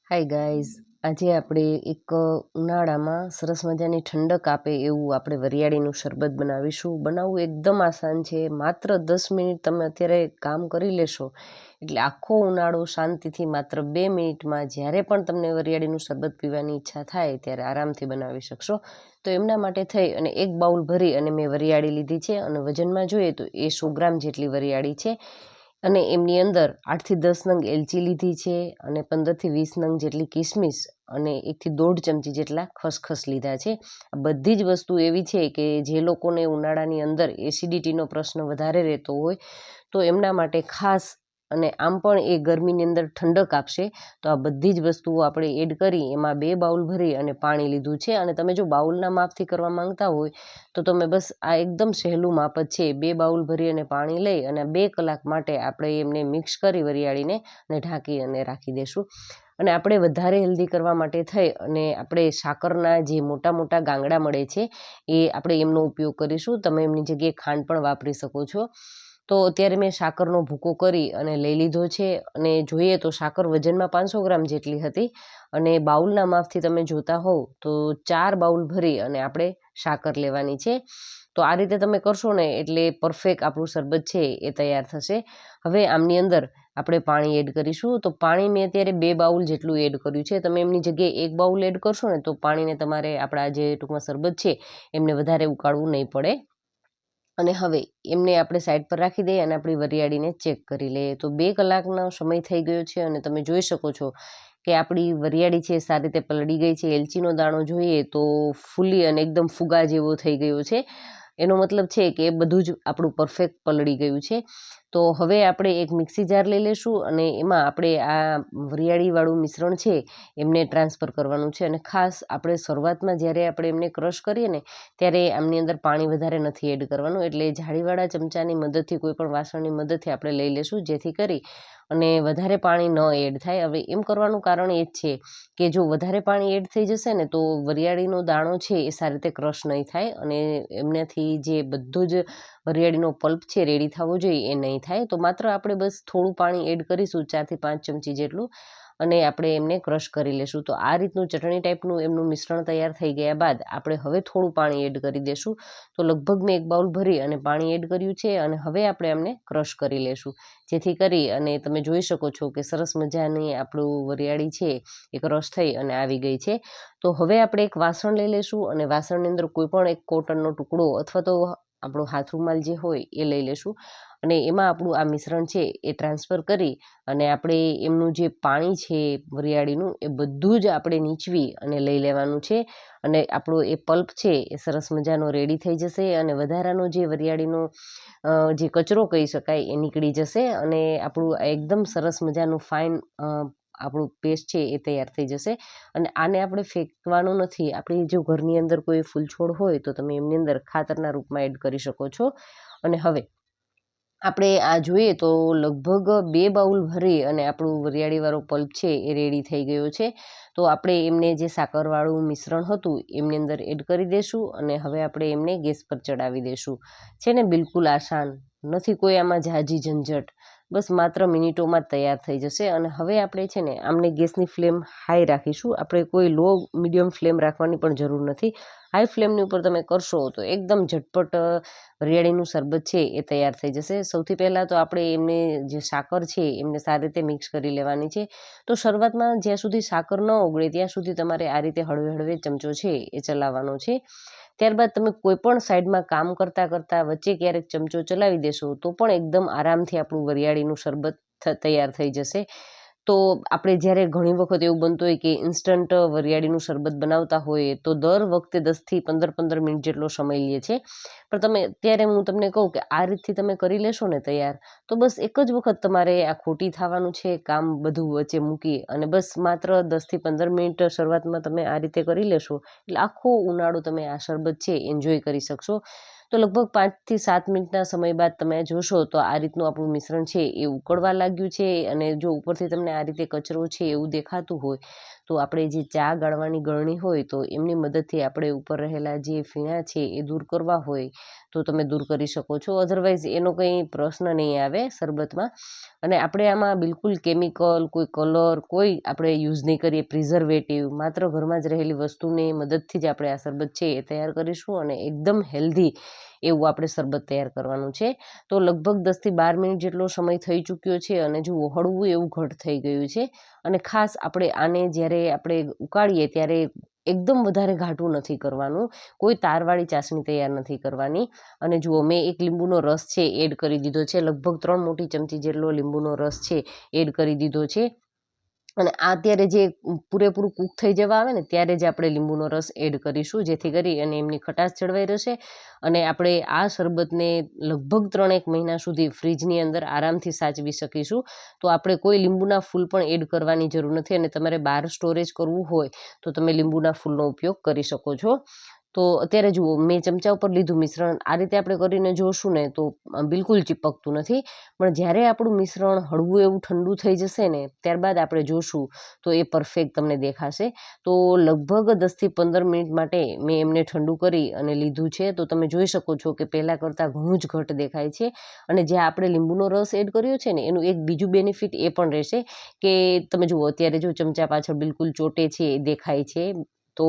Hi guys, આજે આપણે એક ઉનાળામાં સરસ મજાની ઠંડક આપે એવું આપણે વરિયાળીનું શરબત બનાવીશું. બનાવવું એકદમ આસાન છે. માત્ર 10 મિનિટ તમે અત્યારે કામ કરી લેશો એટલે આખો ઉનાળો શાંતિથી માત્ર 2 મિનિટમાં જ્યારે પણ તમને વરિયાળીનું શરબત પીવાની ઈચ્છા થાય ત્યારે આરામથી બનાવી શકશો. તો એમના માટે થઈ અને એક બાઉલ ભરી અને મેં વરિયાળી લીધી છે અને વજનમાં જોઈએ તો એ 100 ગ્રામ જેટલી વરિયાળી છે. અને એમની અંદર 8 થી 10 નંગ એલચી લીધી છે અને 15 થી 20 નંગ જેટલી કિસમિસ અને 1 થી 1.5 ચમચી જેટલા ખસખસ લીધા છે. આ બધી જ વસ્તુ એવી છે કે જે લોકોને ઉનાળાની અંદર એસિડિટીનો પ્રશ્ન વધારે રહેતો હોય તો એમના માટે ખાસ, અને આમ પણ એ ગરમીની અંદર ઠંડક આપશે. તો આ બધી જ વસ્તુઓ આપણે એડ કરી એમાં 2 બાઉલ ભરી અને પાણી લીધું છે. અને તમે જો બાઉલના માપથી કરવા માંગતા હોય તો તમે બસ આ એકદમ સહેલું માપ જ છે. 2 બાઉલ ભરી અને પાણી લઈ અને 2 કલાક માટે આપણે એમને મિક્સ કરી વરિયાળીને અને ઢાંકી અને રાખી દેશું. અને આપણે વધારે હેલ્ધી કરવા માટે થઈ અને આપણે સાકરના જે મોટા મોટા ગાંગડા મળે છે એ આપણે એમનો ઉપયોગ કરીશું. તમે એમની જગ્યાએ ખાંડ પણ વાપરી શકો છો. તો અત્યારે મેં સાકરનો ભૂકો કરી અને લઈ લીધો છે. અને જોઈએ તો સાકર વજનમાં 500 ગ્રામ જેટલી હતી અને બાઉલના માપથી તમે જોતા હોવ તો 4 બાઉલ ભરી અને આપણે સાકર લેવાની છે. તો આ રીતે તમે કરશો ને એટલે પરફેક્ટ આપણું શરબત છે એ તૈયાર થશે. હવે આમની અંદર આપણે પાણી એડ કરીશું. તો પાણી મેં અત્યારે 2 બાઉલ જેટલું એડ કર્યું છે. તમે એમની જગ્યાએ 1 બાઉલ એડ કરશો ને તો પાણીને તમારે આપણા જે ટૂંકમાં શરબત છે એમને વધારે ઉકાળવું નહીં પડે. અને હવે એમને આપણે સાઈડ પર રાખી દઈએ અને આપણી વરિયાળીને ચેક કરી લઈએ. તો 2 કલાકનો સમય થઈ ગયો છે અને તમે જોઈ શકો છો કે આપણી વરિયાળી છે સારી રીતે પલળી ગઈ છે. એલચીનો દાણો જોઈએ તો ફૂલી અને એકદમ ફુગા જેવો થઈ ગયો છે. એનો મતલબ છે કે બધું જ આપણું પરફેક્ટ પલળી ગયું છે. તો હવે આપણે એક મિક્સી જાર લઈ લેશું અને એમાં આપણે આ વરિયાળીવાળું મિશ્રણ છે એમને ટ્રાન્સફર કરવાનું છે. અને ખાસ આપણે શરૂઆતમાં જ્યારે આપણે એમને ક્રશ કરીએ ને ત્યારે આમની અંદર પાણી વધારે નથી એડ કરવાનું. એટલે જાળીવાળા ચમચાની મદદથી, કોઈ પણ વાસણની મદદથી આપણે લઈ લેશું જેથી કરી અને વધારે પાણી ન એડ થાય. હવે એમ કરવાનું કારણ એ જ છે કે જો વધારે પાણી એડ થઈ જશે ને તો વરિયાળીનો દાણો છે એ સારી રીતે ક્રશ નહીં થાય અને એમનાથી જે બધું જ વરિયાળીનો પલ્પ છે રેડી થવો જોઈએ એ નહીં થાય. તો માત્ર આપણે બસ થોડું પાણી એડ કરીશું, 4 થી 5 ચમચી જેટલું, અને આપણે એમને ક્રશ કરી લેશું. તો આ રીતનું ચટણી ટાઈપનું એમનું મિશ્રણ તૈયાર થઈ ગયા બાદ આપણે હવે થોડું પાણી એડ કરી દેશું. તો લગભગ મેં 1 બાઉલ ભરી અને પાણી એડ કર્યું છે અને હવે આપણે એમને ક્રશ કરી લેશું. જેથી કરી અને તમે જોઈ શકો છો કે સરસ મજાની આપણું વરિયાળી છે એ ક્રશ થઈ અને આવી ગઈ છે. તો હવે આપણે એક વાસણ લઈ લેશું અને વાસણની અંદર કોઈ પણ એક કોટનનો ટુકડો અથવા તો આપણો હાથ રૂમાલ જે હોય એ લઈ લેશું અને એમાં આપણું આ મિશ્રણ છે એ ટ્રાન્સફર કરી અને આપણે એમનું જે પાણી છે વરિયાળીનું એ બધું જ આપણે નીચવી અને લઈ લેવાનું છે. અને આપણો એ પલ્પ છે એ સરસ મજાનો રેડી થઈ જશે અને વધારાનો જે વરિયાળીનો જે કચરો કહી શકાય એ નીકળી જશે અને આપણું એકદમ સરસ મજાનું ફાઇન આપણું પેસ્ટ છે એ તૈયાર થઈ જશે. અને આને આપણે ફેંકવાનું નથી. આપણી જો ઘરની અંદર કોઈ ફૂલછોડ હોય તો તમે એમની અંદર ખાતરના રૂપમાં એડ કરી શકો છો. અને હવે આપણે આ જોઈએ તો લગભગ 2 બાઉલ ભરી અને આપણું વરિયાળીવાળો પલ્પ છે એ રેડી થઈ ગયો છે. તો આપણે એમને જે સાકરવાળું મિશ્રણ હતું એમની અંદર એડ કરી દઈશું અને હવે આપણે એમને ગેસ પર ચડાવી દઈશું. છે ને બિલકુલ આસાન નથી, કોઈ આમાં ઝાઝી ઝંઝટ, બસ માત્ર મિનિટોમાં જ તૈયાર થઈ જશે. અને હવે આપણે છે ને આમને ગેસની ફ્લેમ હાઈ રાખીશું. આપણે કોઈ લો મીડિયમ ફ્લેમ રાખવાની પણ જરૂર નથી. હાઈ ફ્લેમની ઉપર તમે કરશો તો એકદમ ઝટપટ વરિયાળીનું શરબત છે એ તૈયાર થઈ જશે. સૌથી પહેલાં તો આપણે એમને જે સાકર છે એમને સારી રીતે મિક્સ કરી લેવાની છે. તો શરૂઆતમાં જ્યાં સુધી સાકર ન ઓગળે ત્યાં સુધી તમારે આ રીતે હળવે હળવે ચમચો છે એ ચલાવવાનો છે. ત્યારબાદ તમે કોઈ પણ સાઈડમાં કામ કરતાં કરતાં વચ્ચે ક્યારેક ચમચો ચલાવી દેશો તો પણ એકદમ આરામથી આપણું વરિયાળીનું શરબત તૈયાર થઈ જશે. તો આપણે જ્યારે ઘણી વખત એવું બનતું હોય કે ઇન્સ્ટન્ટ વરિયાળીનું શરબત બનાવતા હોઈએ તો દર વખતે 10 થી 15 મિનિટ જેટલો સમય લે છે. પણ તમે અત્યારે હું તમને કહું કે આ રીતથી તમે કરી લેશો ને તૈયાર, તો બસ એક જ વખત તમારે આ ખોટી થવાનું છે કામ બધું વચ્ચે મૂકી અને બસ માત્ર 10 થી 15 મિનિટ શરૂઆતમાં તમે આ રીતે કરી લેશો એટલે આખો ઉનાળો તમે આ શરબત છે એન્જોય કરી શકશો. તો લગભગ 5 થી 7 મિનિટના સમય બાદ તમે જોશો તો આ રીતનું આપણું મિશ્રણ છે એ ઉકળવા લાગ્યું છે, અને જો ઉપરથી તમને આ રીતે કચરો છે એવું દેખાતું હોય તો આપણે જે ચા ગાળવાની ગળણી હોય તો એમની મદદથી આપણે ઉપર રહેલા જે ફીણા છે એ દૂર કરવા હોય તો તમે દૂર કરી શકો છો. અધરવાઇઝ એનો કંઈ પ્રશ્ન નહીં આવે શરબતમાં. અને આપણે આમાં બિલકુલ કેમિકલ, કોઈ કલર કોઈ આપણે યુઝ નહીં કરીએ, પ્રિઝર્વેટિવ, માત્ર ઘરમાં જ રહેલી વસ્તુની મદદથી જ આપણે આ શરબત છે એ તૈયાર કરીશું, અને એકદમ હેલ્ધી એવું આપણે શરબત તૈયાર કરવાનું છે. તો લગભગ 10 થી 12 મિનિટ જેટલો સમય થઈ ચૂક્યો છે, અને જુઓ હળવું એવું ઘટ થઈ ગયું છે. અને ખાસ આપણે આને જ્યારે આપણે ઉકાળીએ ત્યારે એકદમ વધારે ઘાટું નથી કરવાનું, કોઈ તારવાળી ચાસણી તૈયાર નથી કરવાની. અને જુઓ મેં એક લીંબુનો રસ છે એડ કરી દીધો છે, લગભગ 3 મોટી ચમચી જેટલો લીંબુનો રસ છે એડ કરી દીધો છે. અને આ અત્યારે જે પૂરેપૂરું કૂક થઈ જવા આવે ને ત્યારે જ આપણે લીંબુનો રસ એડ કરીશું, જેથી કરી અને એમની ખટાશ જળવાઈ રહેશે. અને આપણે આ શરબતને લગભગ 3-1 મહિના સુધી ફ્રીજની અંદર આરામથી સાચવી શકીશું. તો આપણે કોઈ લીંબુના ફૂલ પણ એડ કરવાની જરૂર નથી, અને તમારે બહાર સ્ટોરેજ કરવું હોય તો તમે લીંબુના ફૂલનો ઉપયોગ કરી શકો છો. તો અત્યારે જુઓ મેં ચમચા ઉપર લીધું મિશ્રણ, આ રીતે આપણે કરીને જોશું ને તો બિલકુલ ચીપકતું નથી. પણ જ્યારે આપણું મિશ્રણ હળવું એવું ઠંડુ થઈ જશે ને ત્યારબાદ આપણે જોશું તો એ પરફેક્ટ તમને દેખાશે. તો લગભગ 10 થી 15 મિનિટ માટે મેં એમને ઠંડુ કરી અને લીધું છે. તો તમે જોઈ શકો છો કે પહેલાં કરતાં ઘણું જ ઘટ દેખાય છે. અને જે આપણે લીંબુનો રસ એડ કર્યો છે ને એનું એક બીજું બેનિફિટ એ પણ રહેશે કે તમે જુઓ અત્યારે જો ચમચા પાછળ બિલકુલ ચોટે છે એ દેખાય છે. તો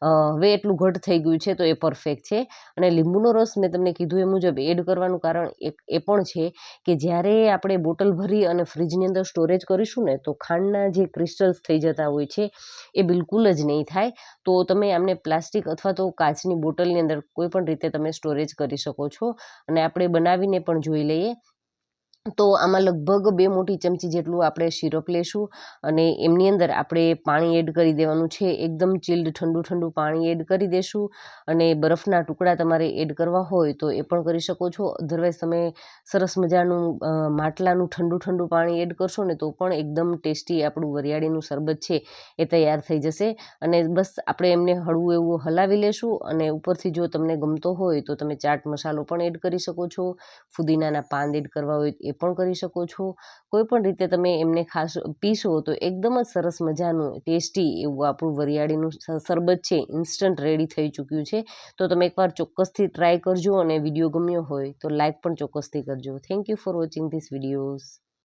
હવે એટલું ઘટ થઈ ગયું છે તો એ પરફેક્ટ છે. અને લીંબુનો રસ મેં તમને કીધું એ મુજબ એડ કરવાનું કારણ એ પણ છે કે જ્યારે આપણે બોટલ ભરી અને ફ્રીજની અંદર સ્ટોરેજ કરીશું ને તો ખાંડના જે ક્રિસ્ટલ્સ થઈ જતા હોય છે એ બિલકુલ જ નહીં થાય. તો તમે આમને પ્લાસ્ટિક અથવા તો કાચની બોટલની અંદર કોઈ પણ રીતે તમે સ્ટોરેજ કરી શકો છો. અને આપણે બનાવીને પણ જોઈ લઈએ. તો આમાં લગભગ 2 મોટી ચમચી જેટલું આપણે સિરપ લેશું, અને એમની અંદર આપણે પાણી એડ કરી દેવાનું છે. એકદમ ચિલ્ડ ઠંડુ પાણી એડ કરી દેશું. અને બરફના ટુકડા તમારે એડ કરવા હોય તો એ પણ કરી શકો છો. અધરવાઇઝ તમે સરસ મજાનું માટલાનું ઠંડુ પાણી એડ કરશો ને તો પણ એકદમ ટેસ્ટી આપણું વરિયાળીનું શરબત છે એ તૈયાર થઈ જશે. અને બસ આપણે એમને હળવું એવું હલાવી લેશું. અને ઉપરથી જો તમને ગમતો હોય તો તમે ચાટ મસાલો પણ એડ કરી શકો છો, ફુદીનાના પાન એડ કરવા હોય એ પણ કરી શકો છો. કોઈ પણ રીતે તમે એમને ખાસ પીશો તો એકદમ જ સરસ મજાનું ટેસ્ટી એવું આપણું વરિયાળીનું શરબત છે ઇન્સ્ટન્ટ રેડી થઈ ચૂક્યું છે. તો તમે એકવાર ચોક્કસથી ટ્રાય કરજો, અને વિડીયો ગમ્યો હોય તો લાઇક પણ ચોક્કસથી કરજો. Thank you for watching this videos.